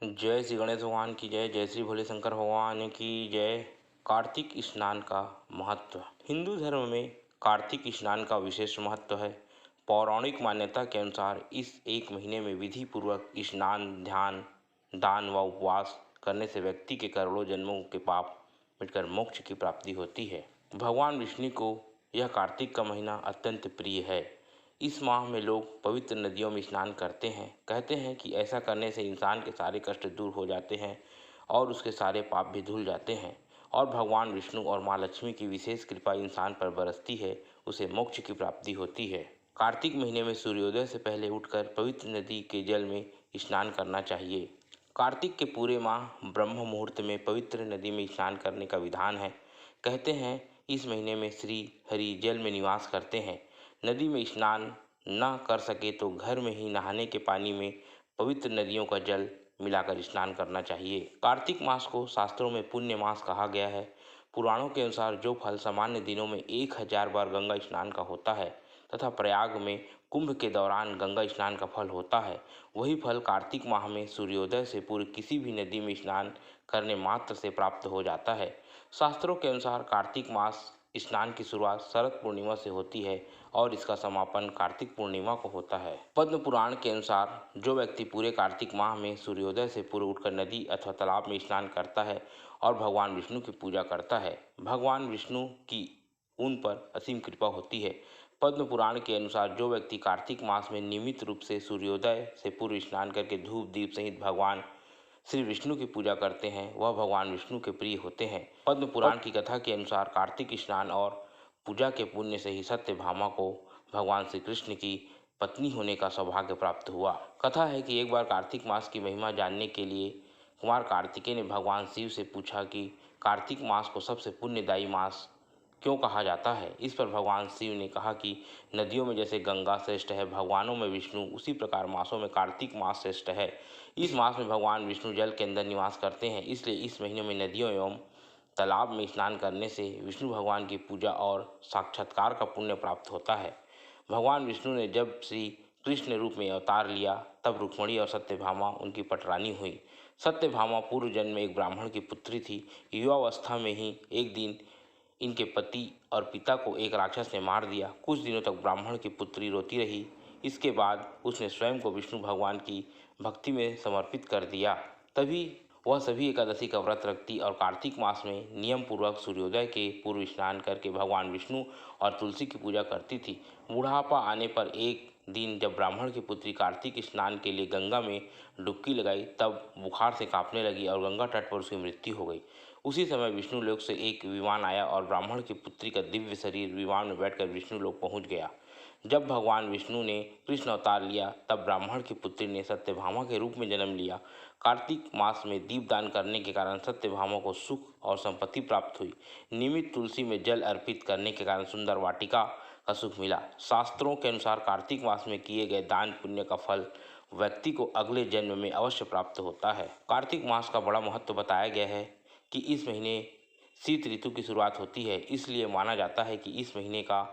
जय श्री गणेश भगवान की जय। जय श्री भोले शंकर भगवान की जय। कार्तिक स्नान का महत्व। हिंदू धर्म में कार्तिक स्नान का विशेष महत्व है। पौराणिक मान्यता के अनुसार इस एक महीने में विधि पूर्वक स्नान, ध्यान, दान व उपवास करने से व्यक्ति के करोड़ों जन्मों के पाप मिटकर मोक्ष की प्राप्ति होती है। भगवान विष्णु को यह कार्तिक का महीना अत्यंत प्रिय है। इस माह में लोग पवित्र नदियों में स्नान करते हैं। कहते हैं कि ऐसा करने से इंसान के सारे कष्ट दूर हो जाते हैं और उसके सारे पाप भी धुल जाते हैं और भगवान विष्णु और माँ लक्ष्मी की विशेष कृपा इंसान पर बरसती है, उसे मोक्ष की प्राप्ति होती है। कार्तिक महीने में सूर्योदय से पहले उठकर पवित्र नदी के जल में स्नान करना चाहिए। कार्तिक के पूरे माह ब्रह्म मुहूर्त में पवित्र नदी में स्नान करने का विधान है। कहते हैं इस महीने में श्री हरि जल में निवास करते हैं। नदी में स्नान न कर सके तो घर में ही नहाने के पानी में पवित्र नदियों का जल मिलाकर स्नान करना चाहिए। कार्तिक मास को शास्त्रों में पुण्य मास कहा गया है। पुराणों के अनुसार जो फल सामान्य दिनों में 1000 बार गंगा स्नान का होता है तथा प्रयाग में कुंभ के दौरान गंगा स्नान का फल होता है, वही फल कार्तिक माह में सूर्योदय से पूर्व किसी भी नदी में स्नान करने मात्र से प्राप्त हो जाता है। शास्त्रों के अनुसार कार्तिक मास स्नान की शुरुआत शरद पूर्णिमा से होती है और इसका समापन कार्तिक पूर्णिमा को होता है। पद्म पुराण के अनुसार जो व्यक्ति पूरे कार्तिक माह में सूर्योदय से पूर्व उठकर नदी अथवा तालाब में स्नान करता है और भगवान विष्णु की पूजा करता है, भगवान विष्णु की उन पर असीम कृपा होती है। पद्म पुराण के अनुसार जो व्यक्ति कार्तिक मास में नियमित रूप से सूर्योदय से पूर्व स्नान करके धूप दीप सहित भगवान श्री विष्णु की पूजा करते हैं, वह भगवान विष्णु के प्रिय होते हैं। पद्म पुराण की कथा के अनुसार कार्तिक स्नान और पूजा के पुण्य से ही सत्यभामा को भगवान श्री कृष्ण की पत्नी होने का सौभाग्य प्राप्त हुआ। कथा है कि एक बार कार्तिक मास की महिमा जानने के लिए कुमार कार्तिकेय ने भगवान शिव से पूछा कि कार्तिक मास को सबसे पुण्यदायी मास क्यों कहा जाता है। इस पर भगवान शिव ने कहा कि नदियों में जैसे गंगा श्रेष्ठ है, भगवानों में विष्णु, उसी प्रकार मासों में कार्तिक मास श्रेष्ठ है। इस मास में भगवान विष्णु जल के अंदर निवास करते हैं, इसलिए इस महीने में नदियों एवं तालाब में स्नान करने से विष्णु भगवान की पूजा और साक्षात्कार का पुण्य प्राप्त होता है। भगवान विष्णु ने जब श्री कृष्ण रूप में अवतार लिया तब रुक्मणी और सत्यभामा उनकी पटरानी हुई। सत्यभामा पूर्व जन्म में एक ब्राह्मण की पुत्री थी। युवावस्था में ही एक दिन इनके पति और पिता को एक राक्षस ने मार दिया। कुछ दिनों तक ब्राह्मण की पुत्री रोती रही। इसके बाद उसने स्वयं को विष्णु भगवान की भक्ति में समर्पित कर दिया। तभी वह सभी एकादशी का व्रत रखती और कार्तिक मास में नियम पूर्वक सूर्योदय के पूर्व स्नान करके भगवान विष्णु और तुलसी की पूजा करती थी। बुढ़ापा आने पर एक दिन जब ब्राह्मण की पुत्री कार्तिक स्नान के लिए गंगा में डुबकी लगाई तब बुखार से कांपने लगी और गंगा तट पर उसकी मृत्यु हो गई। उसी समय विष्णु लोक से एक विमान आया और ब्राह्मण की पुत्री का दिव्य शरीर विमान में बैठकर विष्णु लोक पहुंच गया। जब भगवान विष्णु ने कृष्ण अवतार लिया तब ब्राह्मण की पुत्री ने सत्यभामा के रूप में जन्म लिया। कार्तिक मास में दीपदान करने के कारण सत्यभामा को सुख और संपत्ति प्राप्त हुई। नियमित तुलसी में जल अर्पित करने के कारण सुंदर वाटिका का सुख मिला। शास्त्रों के अनुसार कार्तिक मास में किए गए दान पुण्य का फल व्यक्ति को अगले जन्म में अवश्य प्राप्त होता है। कार्तिक मास का बड़ा महत्व बताया गया है कि इस महीने शीत ऋतु की शुरुआत होती है, इसलिए माना जाता है कि इस महीने का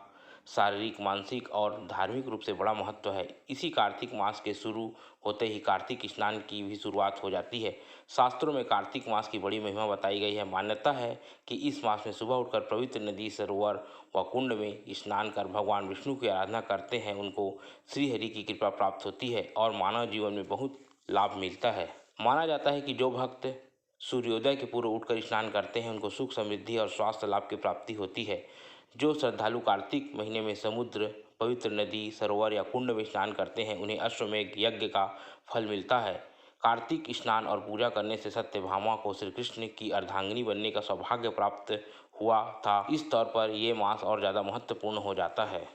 शारीरिक, मानसिक और धार्मिक रूप से बड़ा महत्व है। इसी कार्तिक मास के शुरू होते ही कार्तिक स्नान की भी शुरुआत हो जाती है। शास्त्रों में कार्तिक मास की बड़ी महिमा बताई गई है। मान्यता है कि इस मास में सुबह उठकर पवित्र नदी, सरोवर व कुंड में स्नान कर भगवान विष्णु की आराधना करते हैं, उनको श्रीहरि की कृपा प्राप्त होती है और मानव जीवन में बहुत लाभ मिलता है। माना जाता है कि जो भक्त सूर्योदय के पूर्व उठकर स्नान करते हैं उनको सुख, समृद्धि और स्वास्थ्य लाभ की प्राप्ति होती है। जो श्रद्धालु कार्तिक महीने में समुद्र, पवित्र नदी, सरोवर या कुंड में स्नान करते हैं उन्हें अश्वमेध यज्ञ का फल मिलता है। कार्तिक स्नान और पूजा करने से सत्यभामा को श्री कृष्ण की अर्धांगिनी बनने का सौभाग्य प्राप्त हुआ था। इस तौर पर ये मास और ज़्यादा महत्वपूर्ण हो जाता है।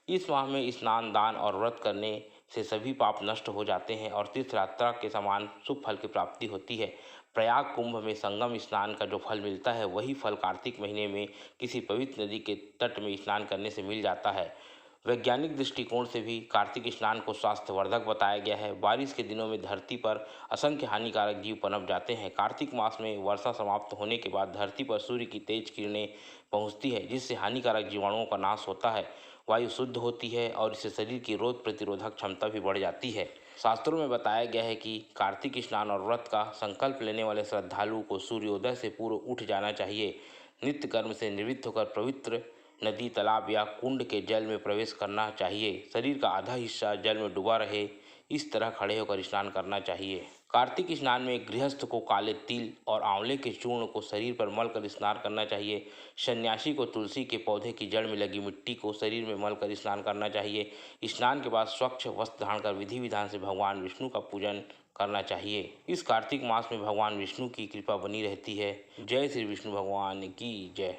इस माह में स्नान, दान और व्रत करने से सभी पाप नष्ट हो जाते हैं और तीर्थ यात्रा के समान शुभ फल की प्राप्ति होती है। प्रयाग कुंभ में संगम स्नान का जो फल मिलता है वही फल कार्तिक महीने में किसी पवित्र नदी के तट में स्नान करने से मिल जाता है। वैज्ञानिक दृष्टिकोण से भी कार्तिक स्नान को स्वास्थ्यवर्धक बताया गया है। बारिश के दिनों में धरती पर असंख्य हानिकारक जीव पनप जाते हैं। कार्तिक मास में वर्षा समाप्त होने के बाद धरती पर सूर्य की तेज किरणें पहुंचती है, जिससे हानिकारक जीवाणुओं का नाश होता है, वायु शुद्ध होती है और इससे शरीर की रोग प्रतिरोधक क्षमता भी बढ़ जाती है। शास्त्रों में बताया गया है कि कार्तिक स्नान और व्रत का संकल्प लेने वाले श्रद्धालुओं को सूर्योदय से पूर्व उठ जाना चाहिए। नित्य कर्म से निवृत्त होकर पवित्र नदी, तालाब या कुंड के जल में प्रवेश करना चाहिए। शरीर का आधा हिस्सा जल में डूबा रहे, इस तरह खड़े होकर स्नान करना चाहिए। कार्तिक स्नान में गृहस्थ को काले तिल और आंवले के चूर्ण को शरीर पर मलकर स्नान करना चाहिए। सन्यासी को तुलसी के पौधे की जड़ में लगी मिट्टी को शरीर में मलकर स्नान करना चाहिए। स्नान के बाद स्वच्छ वस्त्र धारण कर विधि विधान से भगवान विष्णु का पूजन करना चाहिए। इस कार्तिक मास में भगवान विष्णु की कृपा बनी रहती है। जय श्री विष्णु भगवान की जय।